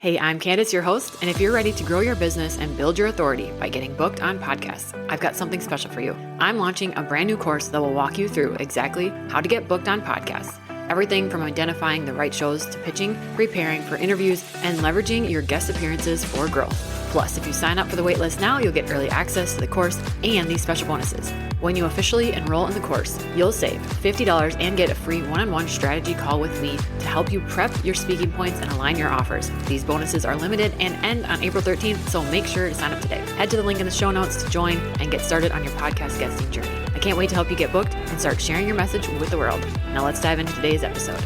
Hey, I'm Candace, your host, and if you're ready to grow your business and build your authority by getting booked on podcasts, I've got something special for you. I'm launching a brand new course that will walk you through exactly how to get booked on podcasts. Everything from identifying the right shows to pitching, preparing for interviews, and leveraging your guest appearances for growth. Plus, if you sign up for the waitlist now, you'll get early access to the course and these special bonuses. When you officially enroll in the course, you'll save $50 and get a free one-on-one strategy call with me to help you prep your speaking points and align your offers. These bonuses are limited and end on April 13th, so make sure to sign up today. Head to the link in the show notes to join and get started on your podcast guesting journey. I can't wait to help you get booked and start sharing your message with the world. Now let's dive into today's episode.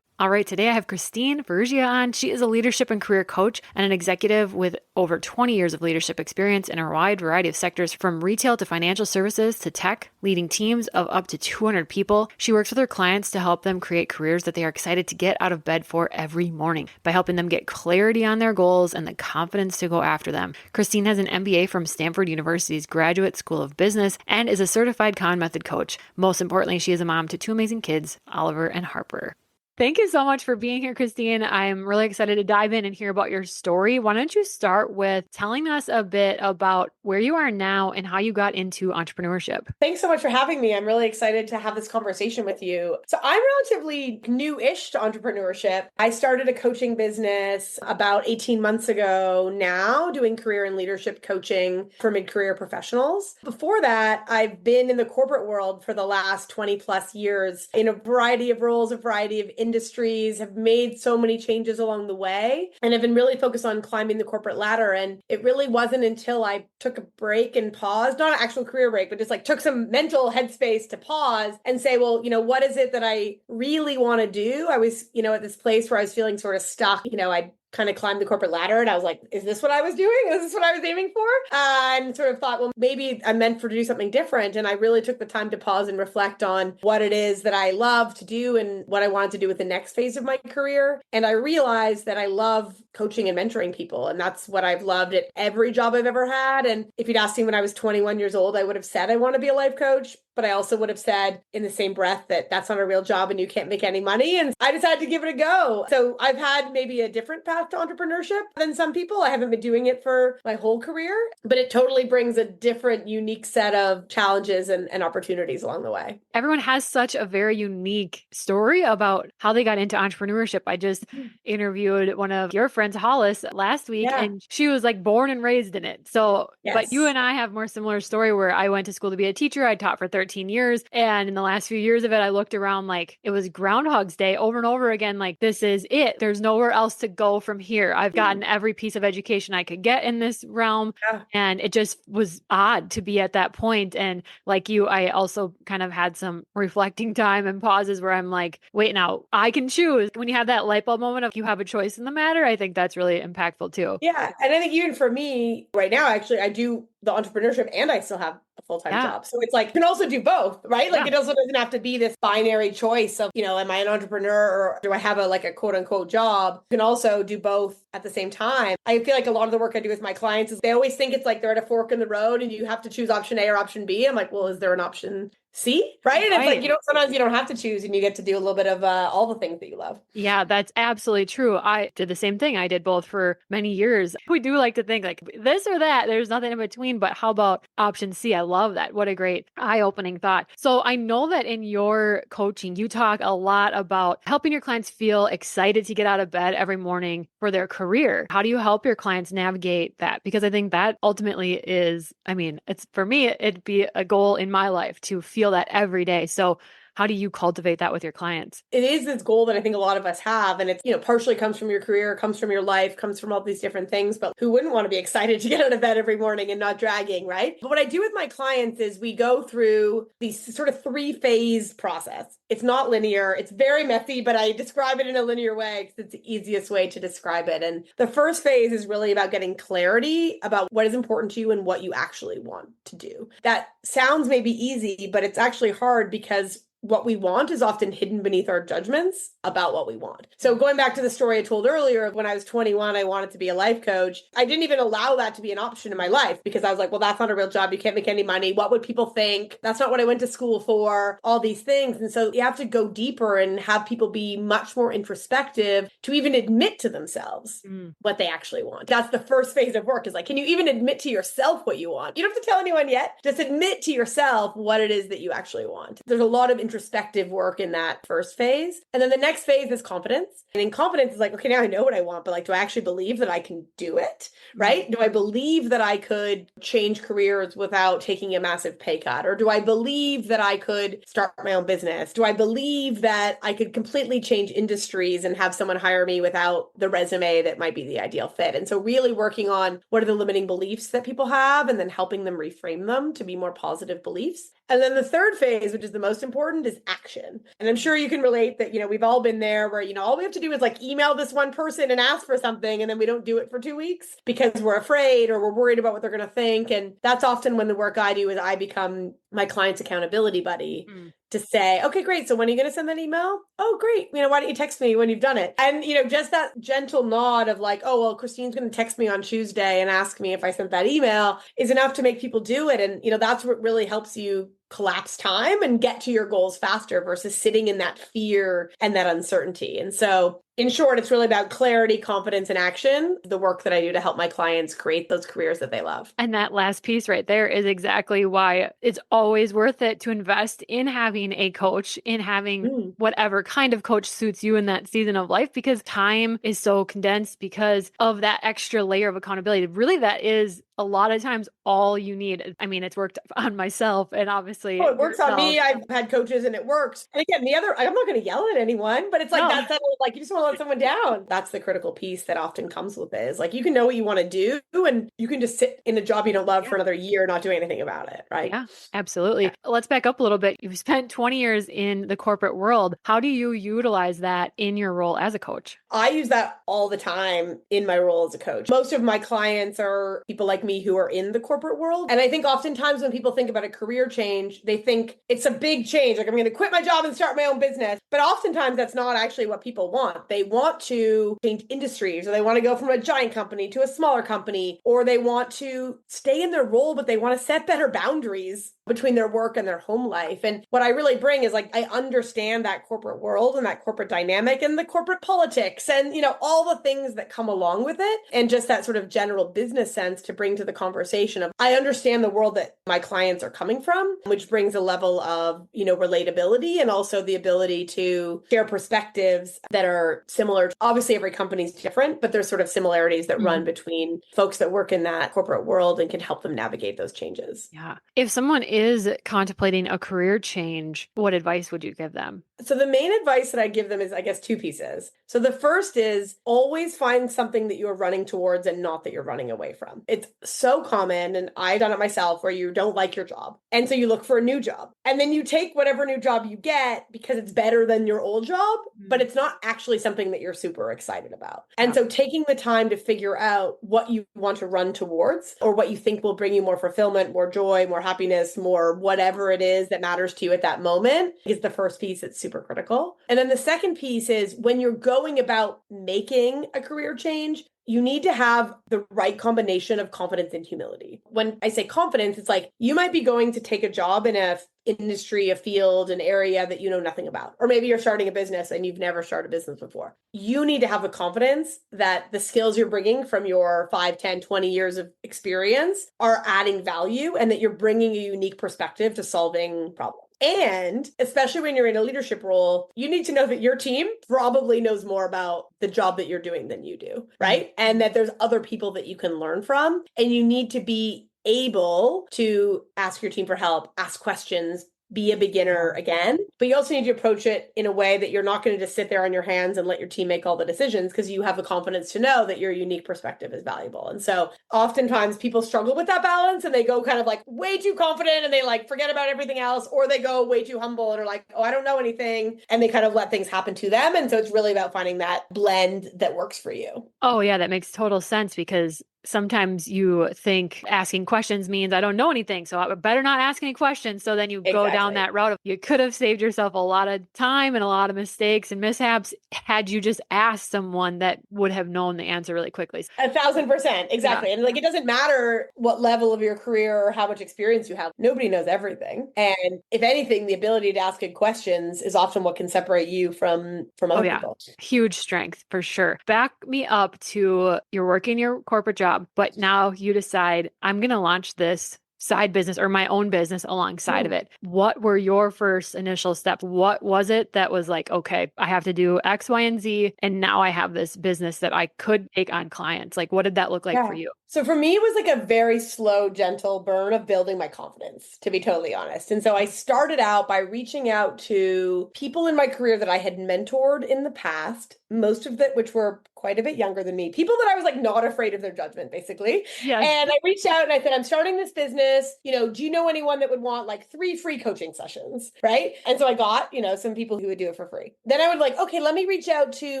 All right, today I have Christine Farrugia on. She is a leadership and career coach and an executive with over 20 years of leadership experience in a wide variety of sectors, from retail to financial services to tech, leading teams of up to 200 people. She works with her clients to help them create careers that they are excited to get out of bed for every morning by helping them get clarity on their goals and the confidence to go after them. Christine has an MBA from Stanford University's Graduate School of Business and is a certified Kahn Method coach. Most importantly, she is a mom to two amazing kids, Oliver and Harper. Thank you so much for being here, Christine. I'm really excited to dive in and hear about your story. Why don't you start with telling us a bit about where you are now and how you got into entrepreneurship? Thanks so much for having me. I'm really excited to have this conversation with you. So I'm relatively new-ish to entrepreneurship. I started a coaching business about 18 months ago now, doing career and leadership coaching for mid-career professionals. Before that, I've been in the corporate world for the last 20 plus years in a variety of roles, a variety of industries, have made so many changes along the way, and have been really focused on climbing the corporate ladder. And it really wasn't until I took a break and paused, not an actual career break, but just like took some mental headspace to pause and say, well, what is it that I really want to do? I was, at this place where I was feeling sort of stuck. I kind of climbed the corporate ladder and I was like, is this what I was doing? Is this what I was aiming for? And sort of thought, well, maybe I'm meant to do something different. And I really took the time to pause and reflect on what it is that I love to do and what I wanted to do with the next phase of my career. And I realized that I love coaching and mentoring people. And that's what I've loved at every job I've ever had. And if you'd asked me when I was 21 years old, I would have said I want to be a life coach. But I also would have said in the same breath that that's not a real job and you can't make any money. And I decided to give it a go. So I've had maybe a different path to entrepreneurship than some people. I haven't been doing it for my whole career, but it totally brings a different, unique set of challenges and opportunities along the way. Everyone has such a very unique story about how they got into entrepreneurship. I just interviewed one of your friends, Hollis, last week, and she was like born and raised in it. So, But you and I have more similar story where I went to school to be a teacher. I taught for 13 years. And in the last few years of it, I looked around like it was Groundhog's Day over and over again. Like, this is it. There's nowhere else to go from here. I've gotten every piece of education I could get in this realm. And it just was odd to be at that point. And like you, I also kind of had some reflecting time and pauses where I'm like, wait, now I can choose. When you have that light bulb moment of you have a choice in the matter, I think that's really impactful too. Yeah. And I think even for me right now, actually, I do the entrepreneurship and I still have a full-time job. So it's like, you can also do both, right? Like it also doesn't have to be this binary choice of, am I an entrepreneur or do I have a quote unquote job? You can also do both at the same time. I feel like a lot of the work I do with my clients is they always think it's like they're at a fork in the road and you have to choose option A or option B. I'm like, well, is there an option C? Right? And it's like, sometimes you don't have to choose and you get to do a little bit of all the things that you love. Yeah, that's absolutely true. I did the same thing. I did both for many years. We do like to think like this or that. There's nothing in between, but how about option C? I love that. What a great eye-opening thought. So I know that in your coaching, you talk a lot about helping your clients feel excited to get out of bed every morning for their career. How do you help your clients navigate that? Because I think that ultimately is, it's for me, it'd be a goal in my life to feel that every day. So how do you cultivate that with your clients? It is this goal that I think a lot of us have. And it's, partially comes from your career, comes from your life, comes from all these different things. But who wouldn't want to be excited to get out of bed every morning and not dragging, right? But what I do with my clients is we go through these sort of 3-phase process. It's not linear. It's very messy, but I describe it in a linear way because it's the easiest way to describe it. And the first phase is really about getting clarity about what is important to you and what you actually want to do. That sounds maybe easy, but it's actually hard because what we want is often hidden beneath our judgments about what we want. So going back to the story I told earlier of when I was 21, I wanted to be a life coach. I didn't even allow that to be an option in my life because I was like, well, that's not a real job. You can't make any money. What would people think? That's not what I went to school for, all these things. And so you have to go deeper and have people be much more introspective to even admit to themselves what they actually want. That's the first phase of work is like, can you even admit to yourself what you want? You don't have to tell anyone yet. Just admit to yourself what it is that you actually want. There's a lot of introspective work in that first phase. And then the next phase is confidence. And in confidence is like, okay, now I know what I want, but like, do I actually believe that I can do it? Right? Do I believe that I could change careers without taking a massive pay cut? Or do I believe that I could start my own business? Do I believe that I could completely change industries and have someone hire me without the resume that might be the ideal fit? And so really working on what are the limiting beliefs that people have and then helping them reframe them to be more positive beliefs. And then the third phase, which is the most important, is action. And I'm sure you can relate that, we've all been there where, all we have to do is like email this one person and ask for something. And then we don't do it for 2 weeks because we're afraid or we're worried about what they're going to think. And that's often when the work I do is I become my client's accountability buddy to say, okay, great. So when are you going to send that email? Oh, great. Why don't you text me when you've done it? And, just that gentle nod of like, oh, well, Christine's going to text me on Tuesday and ask me if I sent that email is enough to make people do it. And, that's what really helps you collapse time and get to your goals faster versus sitting in that fear and that uncertainty. And so in short, it's really about clarity, confidence, and action, the work that I do to help my clients create those careers that they love. And that last piece right there is exactly why it's always worth it to invest in having a coach, in having whatever kind of coach suits you in that season of life, because time is so condensed because of that extra layer of accountability. Really, that is a lot of times all you need. I mean, it's worked on myself and obviously it works on me. I've had coaches and it works. And again, I'm not going to yell at anyone, but it's like that's like you just want to let someone down. That's the critical piece that often comes with it is like you can know what you want to do and you can just sit in a job you don't love for another year not doing anything about it, right? Yeah, absolutely. Yeah. Let's back up a little bit. You've spent 20 years in the corporate world. How do you utilize that in your role as a coach? I use that all the time in my role as a coach. Most of my clients are people like me who are in the corporate world. And I think oftentimes when people think about a career change, they think it's a big change. Like I'm going to quit my job and start my own business. But oftentimes that's not actually what people want. They want to change industries or they want to go from a giant company to a smaller company, or they want to stay in their role, but they want to set better boundaries between their work and their home life. And what I really bring is like, I understand that corporate world and that corporate dynamic and the corporate politics and, all the things that come along with it. And just that sort of general business sense to bring to the conversation of, I understand the world that my clients are coming from, which brings a level of, relatability and also the ability to share perspectives that are similar. Obviously, every company is different, but there's sort of similarities that run between folks that work in that corporate world and can help them navigate those changes. Yeah. If someone is contemplating a career change, what advice would you give them? So the main advice that I give them is, I guess, two pieces. So the first is always find something that you're running towards and not that you're running away from. It's so common, and I've done it myself, where you don't like your job. And so you look for a new job. And then you take whatever new job you get because it's better than your old job, but it's not actually something that you're super excited about. And so taking the time to figure out what you want to run towards or what you think will bring you more fulfillment, more joy, more happiness, more whatever it is that matters to you at that moment is the first piece that's super critical. And then the second piece is when you're going about making a career change, you need to have the right combination of confidence and humility. When I say confidence, it's like you might be going to take a job in a industry, a field, an area that you know nothing about. Or maybe you're starting a business and you've never started a business before. You need to have the confidence that the skills you're bringing from your 5, 10, 20 years of experience are adding value and that you're bringing a unique perspective to solving problems. And especially when you're in a leadership role, you need to know that your team probably knows more about the job that you're doing than you do, right? And that there's other people that you can learn from. And you need to be able to ask your team for help, ask questions, be a beginner again. But you also need to approach it in a way that you're not going to just sit there on your hands and let your team make all the decisions because you have the confidence to know that your unique perspective is valuable. And so oftentimes people struggle with that balance and they go kind of like way too confident and they like forget about everything else, or they go way too humble and are like, oh, I don't know anything. And they kind of let things happen to them. And so it's really about finding that blend that works for you. Oh, yeah, that makes total sense because sometimes you think asking questions means I don't know anything, so I better not ask any questions. So then you go down that route of, you could have saved yourself a lot of time and a lot of mistakes and mishaps had you just asked someone that would have known the answer really quickly. 1,000%. Exactly. Yeah. And like, it doesn't matter what level of your career or how much experience you have. Nobody knows everything. And if anything, the ability to ask good questions is often what can separate you from other people. Huge strength for sure. Back me up to you're working your corporate job, but now you decide I'm going to launch this side business or my own business alongside of it. What were your first initial steps? What was it that was like, okay, I have to do X, Y, and Z, and now I have this business that I could take on clients? Like, what did that look like for you? So for me, it was like a very slow, gentle burn of building my confidence, to be totally honest. And so I started out by reaching out to people in my career that I had mentored in the past, most of it, which were quite a bit younger than me, people that I was like not afraid of their judgment, basically. Yes. And I reached out and I said, I'm starting this business. Do you know anyone that would want like 3 free coaching sessions? Right. And so I got, some people who would do it for free. Then I would like, okay, let me reach out to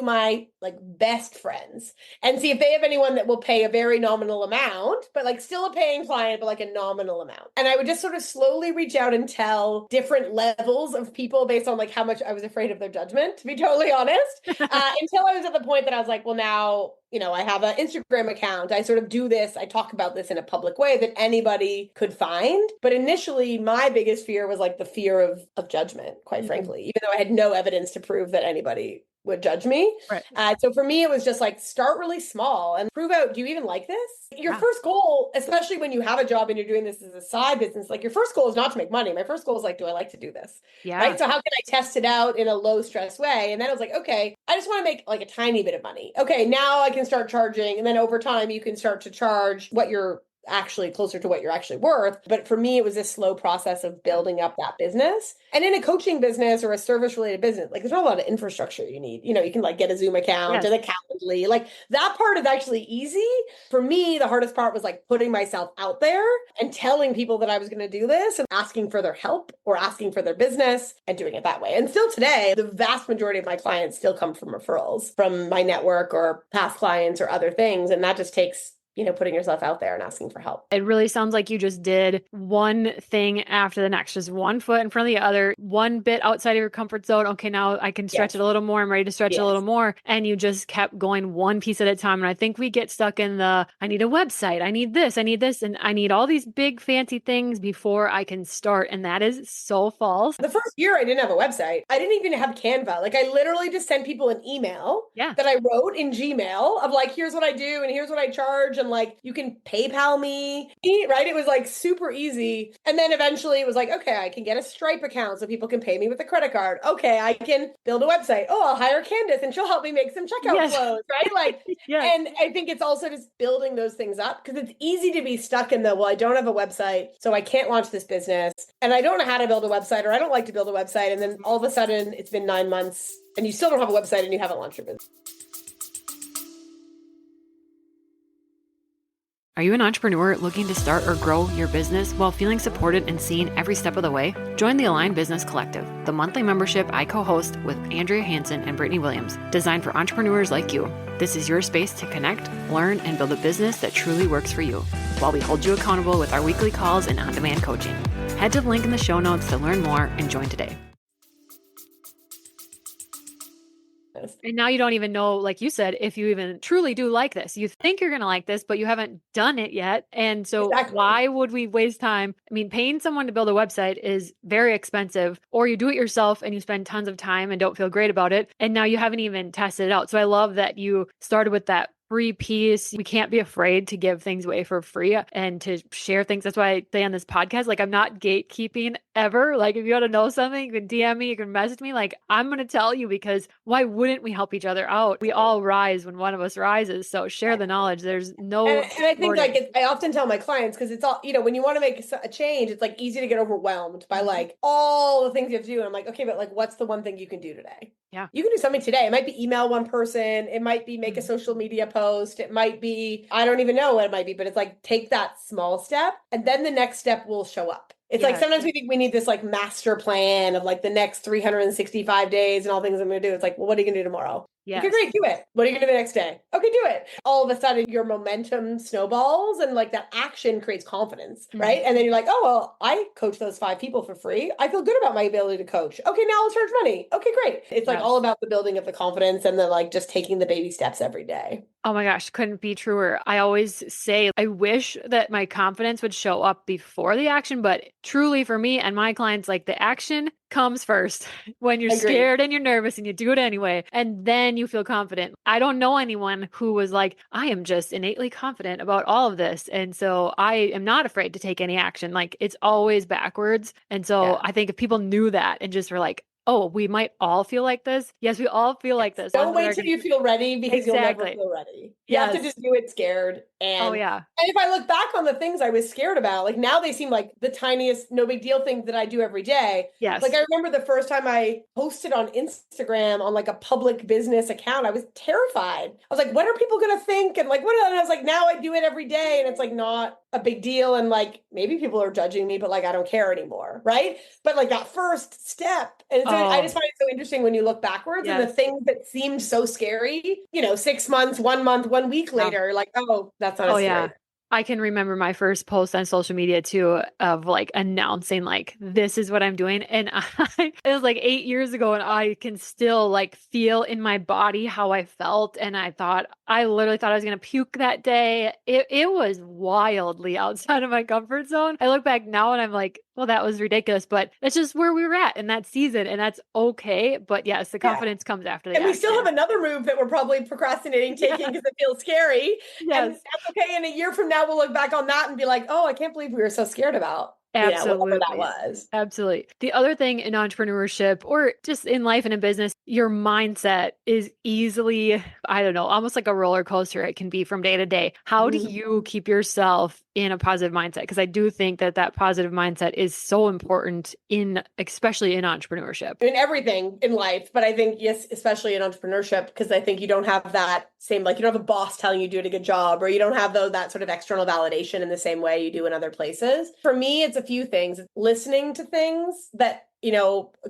my like best friends and see if they have anyone that will pay a very nominal amount, but like still a paying client, but like a nominal amount. And I would just sort of slowly reach out and tell different levels of people based on like how much I was afraid of their judgment, to be totally honest, until I was at the point that I was like, well, now, I have an Instagram account. I sort of do this. I talk about this in a public way that anybody could find. But initially, my biggest fear was like the fear of judgment, quite frankly, even though I had no evidence to prove that anybody would judge me. Right. So for me, it was just like, start really small and prove out, do you even like this? Your first goal, especially when you have a job and you're doing this as a side business, like your first goal is not to make money. My first goal is like, do I like to do this? Yeah. Right. So how can I test it out in a low stress way? And then I was like, okay, I just want to make like a tiny bit of money. Okay, now I can start charging. And then over time, you can start to charge what you're actually closer to what you're actually worth. But for me, it was a slow process of building up that business. And in a coaching business or a service related business, like there's not a lot of infrastructure you need. You can like get a Zoom account and a Calendly. Like that part is actually easy. For me, the hardest part was like putting myself out there and telling people that I was going to do this and asking for their help or asking for their business and doing it that way. And still today, the vast majority of my clients still come from referrals from my network or past clients or other things. And that just takes putting yourself out there and asking for help. It really sounds like you just did one thing after the next, just one foot in front of the other, one bit outside of your comfort zone. Okay, now I can stretch it a little more. I'm ready to stretch it a little more. And you just kept going one piece at a time. And I think we get stuck in I need a website. I need this, and I need all these big fancy things before I can start. And that is so false. The first year I didn't have a website. I didn't even have Canva. Like I literally just sent people an email that I wrote in Gmail of like, here's what I do and here's what I charge. And like, you can PayPal me, right? It was like super easy. And then eventually it was like, okay, I can get a Stripe account so people can pay me with a credit card. Okay, I can build a website. Oh, I'll hire Candace and she'll help me make some checkout flows, right? Like, and I think it's also just building those things up because it's easy to be stuck in well, I don't have a website, so I can't launch this business. And I don't know how to build a website or I don't like to build a website. And then all of a sudden it's been 9 months and you still don't have a website and you haven't launched your business. Are you an entrepreneur looking to start or grow your business while feeling supported and seen every step of the way? Join the Aligned Business Collective, the monthly membership I co-host with Andrea Hansen and Brittany Williams, designed for entrepreneurs like you. This is your space to connect, learn, and build a business that truly works for you, while we hold you accountable with our weekly calls and on-demand coaching. Head to the link in the show notes to learn more and join today. And now you don't even know, like you said, if you even truly do like this. You think you're going to like this, but you haven't done it yet. And so why would we waste time? I mean, paying someone to build a website is very expensive, or you do it yourself and you spend tons of time and don't feel great about it. And now you haven't even tested it out. So I love that you started with that free piece. We can't be afraid to give things away for free and to share things. That's why I say on this podcast, like I'm not gatekeeping ever. Like if you want to know something, you can DM me, you can message me. Like I'm going to tell you because why wouldn't we help each other out? We all rise when one of us rises. So share the knowledge. There's no. And I think like I often tell my clients because it's all, when you want to make a change, it's like easy to get overwhelmed by like all the things you have to do. And I'm like, okay, but like what's the one thing you can do today? Yeah. You can do something today. It might be email one person. It might be make a social media post. It might be, I don't even know what it might be, but it's like, take that small step and then the next step will show up. It's like, sometimes we think we need this like master plan of like the next 365 days and all things I'm going to do. It's like, well, what are you going to do tomorrow? Okay, Yes. great. Do it. What are you going to do the next day? Okay, do it. All of a sudden, your momentum snowballs and like that action creates confidence, Mhm. right? And then you're like, oh, well, I coach those 5 people for free. I feel good about my ability to coach. Okay, now I'll charge money. Okay, great. It's like all Yes. about the building of the confidence and the like just taking the baby steps every day. Oh my gosh, couldn't be truer. I always say I wish that my confidence would show up before the action, but truly for me and my clients, like the action comes first when you're Agreed. scared and you're nervous and you do it anyway, and then you feel confident. I don't know anyone who was like, I am just innately confident about all of this. And so I am not afraid to take any action. Like it's always backwards. And so Yeah. I think if people knew that and just were like, oh, we might all feel like this. Yes, we all feel like this. Don't Ones that wait are till going you feel ready because you'll never exactly. feel ready. You have to Yes. just do it scared. Oh, And yeah. if I look back on the things I was scared about, like now they seem like the tiniest, no big deal things that I do every day. Like Yes. I remember the first time I posted on Instagram on like a public business account, I was terrified. I was like, what are people going to think? And like, what? And I was like, now I do it every day and it's like not a big deal. And like, maybe people are judging me, but like, I don't care anymore. Right. But like that first step. And so I Oh, just find it so interesting when you look backwards and the yes. things that seemed so scary, 6 months, 1 month, 1 week Yeah. later, like, oh, that's not Oh, as scary. yeah. I can remember my first post on social media too of like announcing like this is what I'm doing. And it was like 8 years ago and I can still like feel in my body how I felt. And I literally thought I was gonna puke that day. It was wildly outside of my comfort zone. I look back now and I'm like, well, that was ridiculous, but that's just where we were at in that season, and that's okay. But yes, the Yeah. confidence comes after the And we still have action. another move that we're probably procrastinating taking Yeah. because it feels scary. And Yes. that's okay. And a year from now, we'll look back on that and be like, oh, I can't believe we were so scared about, whatever that Absolutely. was. Absolutely. The other thing in entrepreneurship or just in life and in business, your mindset is easily, I don't know, almost like a roller coaster. It can be from day to day. How do Mhm. you keep yourself in a positive mindset? Because I do think that that positive mindset is so important especially in entrepreneurship. In everything in life, but I think, yes, especially in entrepreneurship, because I think you don't have that same, like, you don't have a boss telling you did a good job, or you don't have that sort of external validation in the same way you do in other places. For me, it's a few things. Listening to things that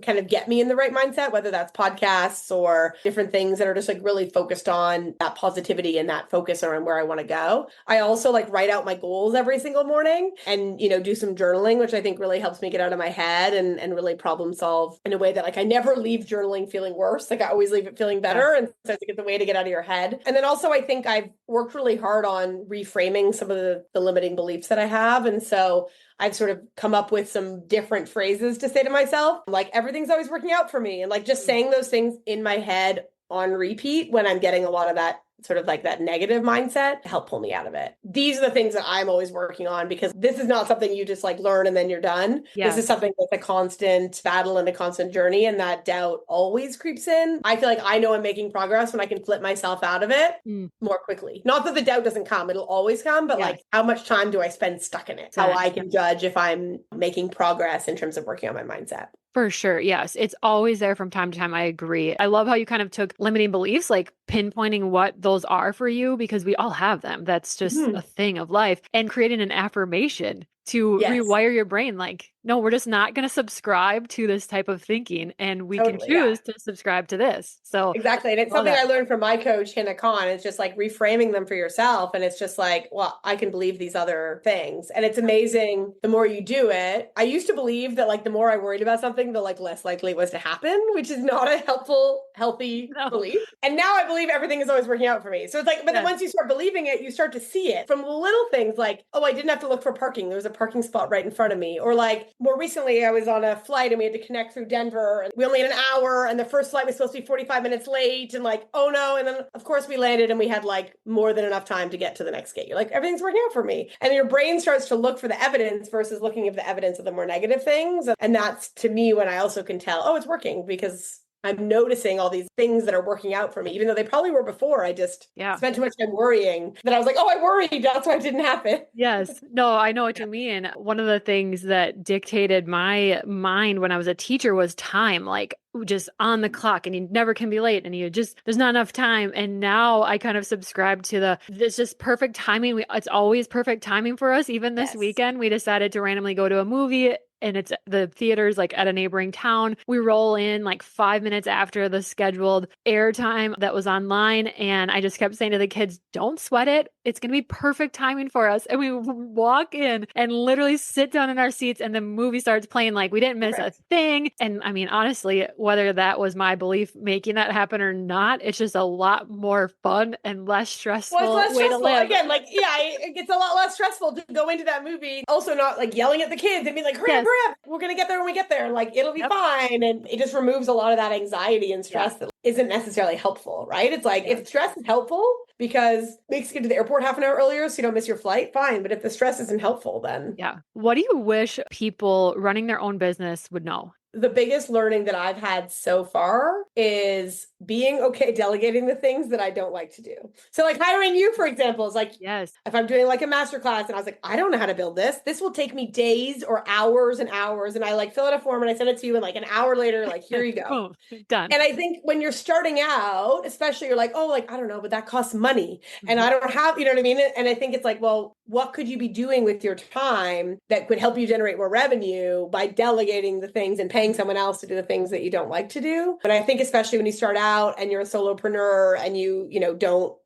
kind of get me in the right mindset, whether that's podcasts or different things that are just like really focused on that positivity and that focus around where I want to go. I also like write out my goals every single morning and, do some journaling, which I think really helps me get out of my head and really problem solve in a way that like I never leave journaling feeling worse. Like I always leave it feeling better. And so I think it's a way to get out of your head. And then also I think I've worked really hard on reframing some of the limiting beliefs that I have. And so I've sort of come up with some different phrases to say to myself, like everything's always working out for me. And like just saying those things in my head on repeat when I'm getting a lot of that sort of like that negative mindset help pull me out of it. These are the things that I'm always working on because this is not something you just like learn and then you're done. This is Yes. something that's a constant battle and a constant journey, and that doubt always creeps in. I feel like I know I'm making progress when I can flip myself out of it Mm. more quickly. Not that the doubt doesn't come, it'll always come, but Yes. like how much time do I spend stuck in it? How I can judge if I'm making progress in terms of working on my mindset. For sure. Yes. It's always there from time to time. I agree. I love how you kind of took limiting beliefs, like pinpointing what those are for you, because we all have them. That's just a thing of life, and creating an affirmation to Yes. rewire your brain. Like, no, we're just not going to subscribe to this type of thinking, and we can Totally, yeah. choose to subscribe to this. So Exactly. And it's love something that. I learned from my coach, Hannah Khan. It's just like reframing them for yourself. And it's just like, well, I can believe these other things. And it's amazing the more you do it. I used to believe that like the more I worried about something, the like less likely it was to happen, which is not a helpful, healthy No. belief. And now I believe everything is always working out for me. So it's like, but then Yes. once you start believing it, you start to see it from little things like, oh, I didn't have to look for parking. There was a parking spot right in front of me. Or like more recently, I was on a flight and we had to connect through Denver and we only had an hour and the first flight was supposed to be 45 minutes late and like, oh no. And then of course we landed and we had like more than enough time to get to the next gate. You're like, everything's working out for me. And your brain starts to look for the evidence versus looking at the evidence of the more negative things. And that's to me when I also can tell, oh, it's working because I'm noticing all these things that are working out for me, even though they probably were before. I just spent too much time worrying that I was like, oh, I worried. That's why it didn't happen. Yes. No, I know what you mean. One of the things that dictated my mind when I was a teacher was time, like just on the clock, and you never can be late and there's not enough time. And now I kind of subscribe to it's just perfect timing. It's always perfect timing for us. Even this weekend, we decided to randomly go to a movie. and it's the theater's like at a neighboring town. We roll in like 5 minutes after the scheduled airtime that was online. And I just kept saying to the kids, don't sweat it. It's going to be perfect timing for us. And we walk in and literally sit down in our seats and the movie starts playing like we didn't miss a thing. And I mean, honestly, whether that was my belief making that happen or not, it's just a lot more fun and less stressful Well, it's less way stressful. to live. Again, like, yeah, it gets a lot less stressful to go into that movie. Also not like yelling at the kids and being like, hurry up, hurry up. We're going to get there when we get there. Like, it'll be fine. And it just removes a lot of that anxiety and stress that isn't necessarily helpful, right? It's like, if stress is helpful because it makes you get to the airport half an hour earlier so you don't miss your flight, fine. But if the stress isn't helpful, then. Yeah. What do you wish people running their own business would know? The biggest learning that I've had so far is being okay delegating the things that I don't like to do. So like hiring you, for example, is like, yes, if I'm doing like a masterclass and I was like, I don't know how to build this. This will take me days or hours and hours. And I like fill out a form and I send it to you. And like an hour later, like, here you go. Boom, done. And I think when you're starting out, especially you're like, oh, like, I don't know, but that costs money. And I don't have, you know what I mean? And I think it's like, well, what could you be doing with your time that could help you generate more revenue by delegating the things and paying someone else to do the things that you don't like to do? And I think especially when you start out and you're a solopreneur and you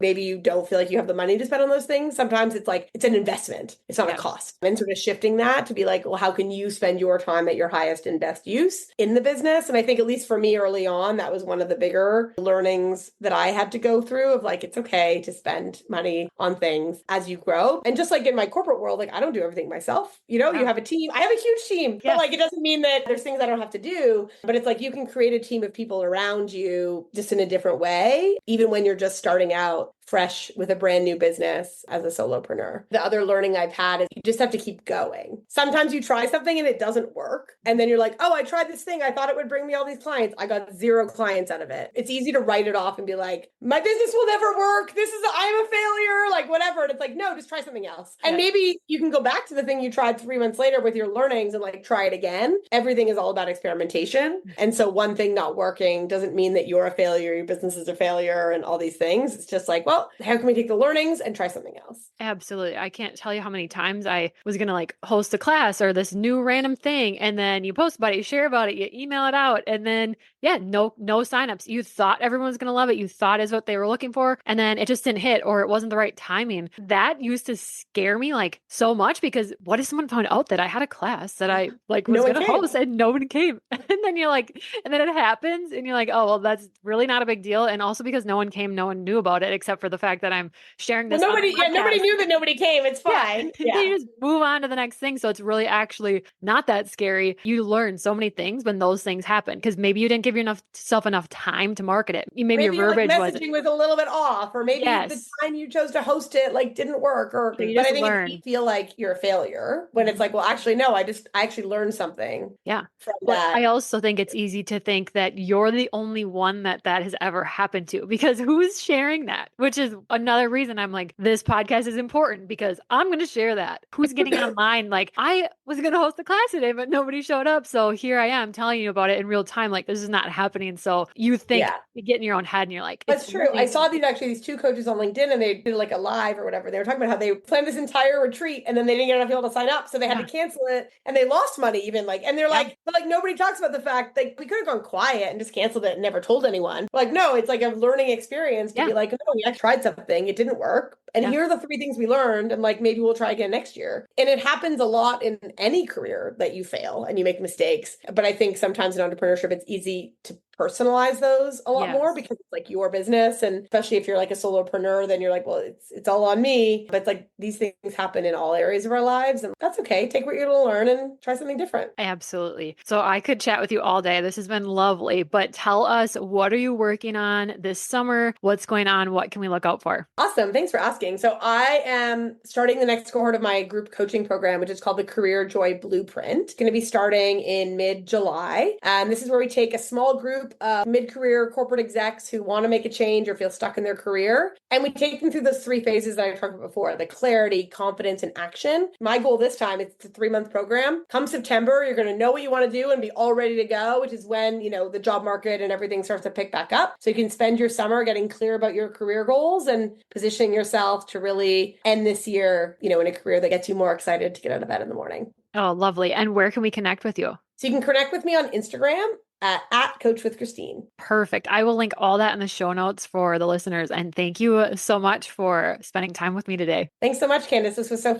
maybe you don't feel like you have the money to spend on those things. Sometimes it's like, it's an investment. It's not a cost. And sort of shifting that to be like, well, how can you spend your time at your highest and best use in the business? And I think at least for me early on, that was one of the bigger learnings that I had to go through of like, it's okay to spend money on things as you grow. And just like in my corporate world, like I don't do everything myself. You have a team. I have a huge team, but like, it doesn't mean that there's things I don't have to do, but it's like, you can create a team of people around you just in a different way, even when you're just starting out fresh with a brand new business as a solopreneur. The other learning I've had is you just have to keep going. Sometimes you try something and it doesn't work. And then you're like, oh, I tried this thing. I thought it would bring me all these clients. I got 0 clients out of it. It's easy to write it off and be like, my business will never work. I'm a failure, like whatever. And it's like, no, just try something else. And maybe you can go back to the thing you tried 3 months later with your learnings and like try it again. Everything is all about experimentation. And so one thing not working doesn't mean that you're a failure, your business is a failure and all these things. It's just like, well, how can we take the learnings and try something else? Absolutely. I can't tell you how many times I was going to like host a class or this new random thing. And then you post about it, you share about it, you email it out. And then, no signups. You thought everyone was going to love it. You thought is what they were looking for. And then it just didn't hit or it wasn't the right timing. That used to scare me like so much because what if someone found out that I had a class that I like was going to host and no one came? And then you're like, and then it happens and you're like, oh, well, that's really not a big deal. And also because no one came, no one knew about it except for the fact that I'm sharing this. Well, nobody knew that nobody came. It's fine. Yeah. You just move on to the next thing. So it's really actually not that scary. You learn so many things when those things happen because maybe you didn't give yourself enough time to market it. Maybe your verbiage messaging was a little bit off, or maybe the time you chose to host it like didn't work. Or so but I think if you feel like you're a failure when it's like, well, actually, no, I actually learned something. Yeah. From that. I also think it's easy to think that you're the only one that has ever happened to because who's sharing that? Which is another reason I'm like, this podcast is important because I'm going to share that. Who's getting online? Like I was going to host a class today, but nobody showed up. So here I am telling you about it in real time. Like this is not happening. So you think you get in your own head and you're like, that's true. Really I saw these 2 coaches on LinkedIn and they did like a live or whatever. They were talking about how they planned this entire retreat and then they didn't get enough people to sign up. So they had to cancel it and they lost money even like, and they're like, but like nobody talks about the fact that we could have gone quiet and just canceled it and never told anyone. Like, no, it's like a learning experience to be like, no, we actually tried something. It didn't work. And here are the 3 things we learned. And like, maybe we'll try again next year. And it happens a lot in any career that you fail and you make mistakes. But I think sometimes in entrepreneurship, it's easy to personalize those a lot more because it's like your business. And especially if you're like a solopreneur, then you're like, well, it's all on me. But it's like these things happen in all areas of our lives. And that's okay. Take what you're going to learn and try something different. Absolutely. So I could chat with you all day. This has been lovely. But tell us, what are you working on this summer? What's going on? What can we look out for? Awesome. Thanks for asking. So I am starting the next cohort of my group coaching program, which is called the Career Joy Blueprint. It's going to be starting in mid-July. And this is where we take a small group of mid-career corporate execs who want to make a change or feel stuck in their career. And we take them through those 3 phases that I talked about before, the clarity, confidence, and action. My goal this time, it's a 3-month program. Come September, you're going to know what you want to do and be all ready to go, which is when, the job market and everything starts to pick back up. So you can spend your summer getting clear about your career goals and positioning yourself to really end this year, in a career that gets you more excited to get out of bed in the morning. Oh, lovely. And where can we connect with you? So you can connect with me on Instagram at Coach with Christine. Perfect. I will link all that in the show notes for the listeners. And thank you so much for spending time with me today. Thanks so much, Candace. This was so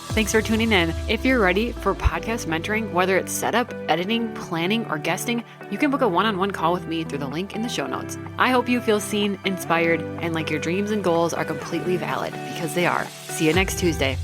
Thanks for tuning in. If you're ready for podcast mentoring, whether it's setup, editing, planning, or guesting, you can book a one-on-one call with me through the link in the show notes. I hope you feel seen, inspired, and like your dreams and goals are completely valid, because they are. See you next Tuesday.